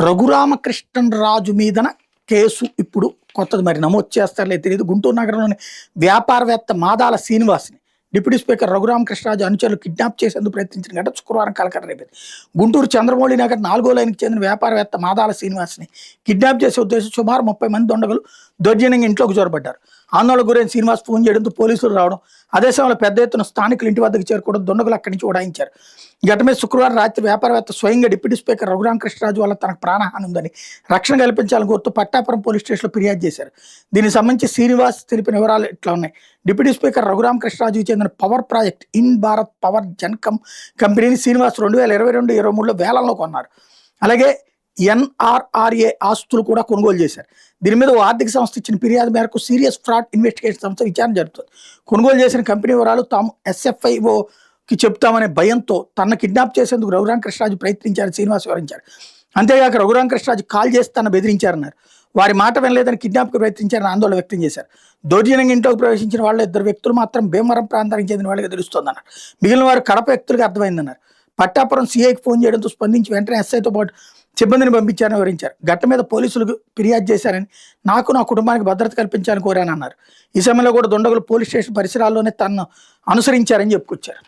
రఘురామకృష్ణరాజు మీదన కేసు ఇప్పుడు కొత్తది మరి నమోదు చేస్తారో తెలియదు. గుంటూరు నగరంలోని వ్యాపారవేత్త మాదాల శ్రీనివాస్ని డిప్యూటీ స్పీకర్ రఘురామకృష్ణరాజు అనుచరులు కిడ్నాప్ చేసేందుకు ప్రయత్నించిన ఘటన శుక్రవారం కలకలం రేపింది. గుంటూరు చంద్రమౌళి నగర్ 4వ లైన్కి చెందిన వ్యాపారవేత్త మాదాల శ్రీనివాస్ని కిడ్నాప్ చేసే ఉద్దేశం సుమారు 30 మంది దొండగలు దౌర్జన్యంగా ఇంట్లోకి జొరబడ్డారు. ఆందోళనకు గురైన శ్రీనివాస్ ఫోన్ చేయడంతో పోలీసులు రావడం, అదే సమయంలో పెద్ద ఎత్తున స్థానికులు ఇంటి వద్దకు చేరుకోవడం దుండగులు అక్కడి నుంచి ఉడాయించారు. ఘటన మీద శుక్రవారం రాత్రి వ్యాపారవేత్త స్వయంగా డిప్యూటీ స్పీకర్ రఘురామకృష్ణరాజు వల్ల తనకు ప్రాణహాని ఉందని రక్షణ కల్పించాలని కోరుతూ పట్టాపురం పోలీస్ స్టేషన్లో ఫిర్యాదు చేశారు. దీనికి సంబంధించి శ్రీనివాస్ తెలిపిన వివరాలు ఇట్లా ఉన్నాయి. డిప్యూటీ స్పీకర్ రఘురామకృష్ణరాజుకి చెందిన power project in Bharat power జన్కమ్ కంపెనీని శ్రీనివాస్ 2022-23లో వేలంలో కొన్నారు. అలాగే ఎన్ఆర్ఆర్ఏ ఆస్తులు కూడా కొనుగోలు చేశారు. దీని మీద ఓ ఆర్థిక సంస్థ ఇచ్చిన ఫిర్యాదు మేరకు సీరియస్ ఫ్రాడ్ ఇన్వెస్టిగేషన్ సంస్థ విచారణ జరుపుతుంది. కొనుగోలు చేసిన కంపెనీ వివరాలు తాము SFIOకి చెప్తామనే భయంతో తన కిడ్నాప్ చేసేందుకు రఘురామకృష్ణరాజు ప్రయత్నించారని శ్రీనివాస్ వివరించారు. అంతేగాక రఘురామకృష్ణరాజు కాల్ చేసి తన బెదిరించారన్నారు. వారి మాట వినలేదని కిడ్నాప్కి ప్రయత్నించారని ఆందోళన వ్యక్తం చేశారు. దౌర్జన్యంగా ఇంట్లోకి ప్రవేశించిన వాళ్ళ 2 వ్యక్తులు మాత్రం భీమవరం ప్రాంతానికి చెందిన వాళ్ళకి తెలుస్తోందన్నారు. మిగిలిన వారు కడప వ్యక్తులకు అర్థమైందన్నారు. పట్టాపురం CIకి ఫోన్ చేయడంతో స్పందించి వెంటనే SIతో పాటు సిబ్బందిని పంపించారని వివరించారు. ఘటన మీద పోలీసులకు ఫిర్యాదు చేశారని, నాకు నా కుటుంబానికి భద్రత కల్పించాలని కోరానన్నారు. ఈ సమయంలో కూడా దుండగులు పోలీస్ స్టేషన్ పరిసరాల్లోనే తనను అనుసరించారని చెప్పుకొచ్చారు.